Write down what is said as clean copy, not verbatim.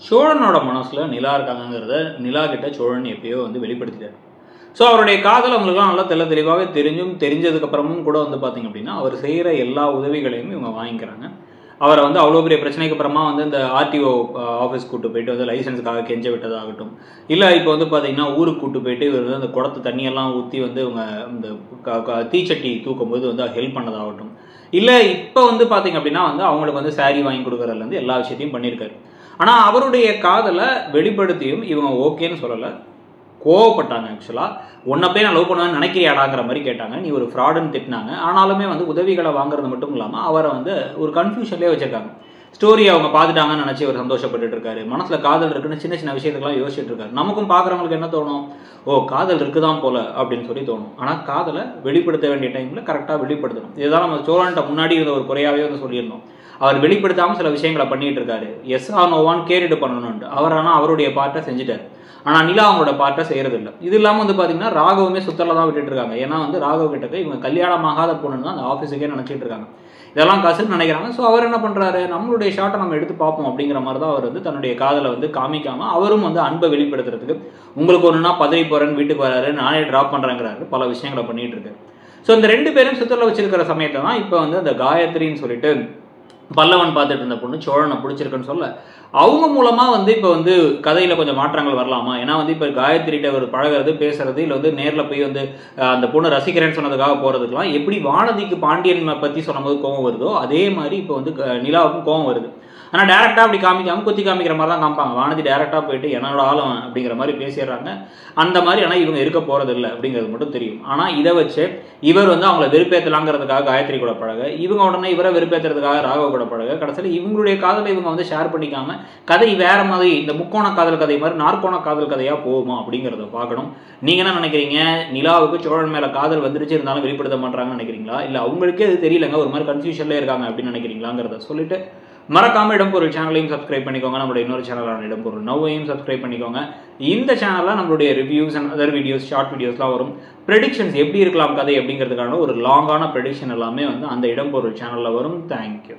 சோழனோட மனசுல நிலா இருக்காங்கிறத நிலா கிட்ட சோழன் எப்பயோ வந்து வெளிப்படுத்திட்டார். ஸோ அவருடைய காதல் அவங்களுக்குலாம் நல்லா தெளிவாகவே தெரிஞ்சதுக்கப்புறமும் கூட வந்து பார்த்தீங்க அப்படின்னா அவர் செய்கிற எல்லா உதவிகளையும் இவங்க வாங்கிக்கிறாங்க. அவரை வந்து அவ்வளோ பெரிய பிரச்சனைக்கு அப்புறமா வந்து இந்த ஆர்டிஓ ஆஃபீஸ் கூட்டு போயிட்டு வந்து லைசன்ஸுக்காக கெஞ்ச விட்டதாகட்டும், இல்லை இப்போ வந்து பார்த்தீங்கன்னா ஊருக்கு கூட்டு போயிட்டு இவர் வந்து அந்த குடத்து தண்ணியெல்லாம் ஊற்றி வந்து இவங்க இந்த தீச்சட்டி தூக்கும்போது வந்து ஹெல்ப் பண்ணதாகட்டும், இல்லை இப்போ வந்து பார்த்தீங்க அப்படின்னா வந்து அவங்களுக்கு வந்து சாரி வாங்கி கொடுக்குறதுலேருந்து எல்லா விஷயத்தையும் பண்ணியிருக்காரு. ஆனால் அவருடைய காதலை வெளிப்படுத்தியும் இவங்க ஓகேன்னு சொல்லலை, கோவப்பட்டாங்க. ஆக்சுவலாக உன்னை போய் நான் லவ் பண்ணுவேன்னு நினைக்கிறியாடாங்கிற மாதிரி கேட்டாங்க. நீ ஒரு ஃப்ராடுன்னு திட்டினாங்க. ஆனாலுமே வந்து உதவிகளை வாங்குறது மட்டும் இல்லாமல் அவரை வந்து ஒரு கன்ஃபியூஷன்லேயே வச்சிருக்காங்க. ஸ்டோரி அவங்க பார்த்துட்டாங்கன்னு நினச்சி அவர் சந்தோஷப்பட்டு இருக்காரு. மனசில் காதல் இருக்குன்னு சின்ன சின்ன விஷயத்துக்கெல்லாம் யோசிச்சுட்டு இருக்காரு. நமக்கும் பார்க்குறவங்களுக்கு என்ன தோணும், ஓ காதல் இருக்குதான் போல அப்படின்னு சொல்லி தோணும். ஆனால் காதலை வெளிப்படுத்த வேண்டிய டைமில் கரெக்டாக வெளிப்படுத்தணும். இதுதான் நம்ம சோழன்ட்ட முன்னாடி இருந்த ஒரு குறையாகவே வந்து சொல்லியிருந்தோம். அவர் வெளிப்படுத்தாமல் சில விஷயங்களை பண்ணிட்டு இருக்காரு. எஸ் ஆர் நோவான்னு கேட்டுட்டு பண்ணணும்ட்டு அவர் ஆனால் அவருடைய பார்ட்டை செஞ்சுட்டார். ஆனால் நிலா அவங்களோட பார்ட்டை செய்யறது இல்லை. இது இல்லாமல் வந்து பார்த்தீங்கன்னா ராகவுமே சுத்தல தான் விட்டுட்டு இருக்காங்க. ஏன்னா வந்து ராகவ் கிட்டக்க இவங்க கல்யாணமாகாத பொண்ணுன்னு தான் அந்த ஆஃபீஸுக்கே நினச்சிட்டு இருக்காங்க. இதெல்லாம் கசுன்னு நினைக்கிறாங்க. ஸோ அவர் என்ன பண்ணுறாரு, நம்மளுடைய ஷார்ட்டை நம்ம எடுத்து பார்ப்போம் அப்படிங்கிற மாதிரி தான் அவர் வந்து தன்னுடைய காதலை வந்து காமிக்காமல் அவரும் வந்து அன்பை வெளிப்படுத்துறதுக்கு உங்களுக்கு ஒன்றுனா பதவி போகிறேன்னு வீட்டுக்கு வராரு, நானே ட்ராப் பண்ணுறேங்கிறாரு, பல விஷயங்களை பண்ணிட்டு இருக்காரு. ஸோ இந்த ரெண்டு பேரும் சுத்தல வச்சிருக்கிற சமயத்தை தான் இப்போ வந்து அந்த காயத்ரின்னு சொல்லிட்டு பல்லவன் பார்த்துட்டு இருந்த பொண்ணு சோழனை பிடிச்சிருக்குன்னு சொல்ல அவங்க மூலமா வந்து இப்போ வந்து கதையில கொஞ்சம் மாற்றங்கள் வரலாமா? ஏன்னா வந்து இப்போ காயத்ரிகிட்ட ஒரு பழகிறது பேசுறது இல்லை வந்து நேரில் போய் வந்து அந்த பொண்ணு ரசிக்கிறேன்னு சொன்னதுக்காக போறதுக்கெல்லாம் எப்படி வானதிக்கு பாண்டியன் பத்தி சொன்னபோது கோவம் வருதோ அதே மாதிரி இப்போ வந்து நிலாவுக்கும் கோவம் வருது. ஆனால் டேரெக்டாக அப்படி காமிக்காமல் குத்தி காமிக்கிற மாதிரி தான் காமிப்பாங்க. வானதி டேரெக்டாக போயிட்டு என்னோட ஆளும் அப்படிங்கிற மாதிரி பேசிடுறாங்க. அந்த மாதிரி ஆனால் இவங்க இருக்க போகிறது இல்லை அப்படிங்கிறது மட்டும் தெரியும். ஆனால் இதை வச்சு இவர் வந்து அவங்கள வெறுப்பேற்றலாங்கிறதுக்காக காயத்ரி கூட பழக, இவங்க உடனே இவரை வெறுப்பேற்றுறதுக்காக ராகவ கூட பழக, கடைசியில் இவங்களுடைய காதலை இவங்க வந்து ஷேர் பண்ணிக்காம கதை வேற மாதிரி இந்த முக்கோண காதல் கதை மாதிரி நாற்கோண காதல் கதையா போகுமா அப்படிங்கிறத பார்க்கணும். நீங்க என்ன நினைக்கிறீங்க? நிலாவுக்கு சோழன் மேல காதல் வந்துருச்சு இருந்தாலும் வெளிப்படுத்த மாட்டாங்கன்னு நினைக்கிறீங்களா, இல்லை அவங்களுக்கே அது தெரியலங்க ஒரு மாதிரி கன்ஃபியூஷன்ல இருக்காங்க அப்படின்னு நினைக்கிறீங்களாங்கிறத சொல்லிட்டு மறக்காம இடம்பொருள் சேனலையும் சப்ஸ்கிரைப் பண்ணிக்கோங்க. நம்மளுடைய இன்னொரு சேனலான இடம்பொருள் நவ்வையும் சப்ஸ்கிரைப் பண்ணிக்கோங்க. இந்த சேனல்ல நம்மளுடைய reviews and other videos, short வீடியோஸ்லாம் வரும். ப்ரெடிக்ஷன்ஸ் எப்படி இருக்கலாம் கதை அப்படிங்கிறதுக்கான ஒரு லாங்கான ப்ரெடிக்ஷன் எல்லாமே வந்து அந்த இடம்பொருள் சேனல்ல வரும். தேங்க்யூ.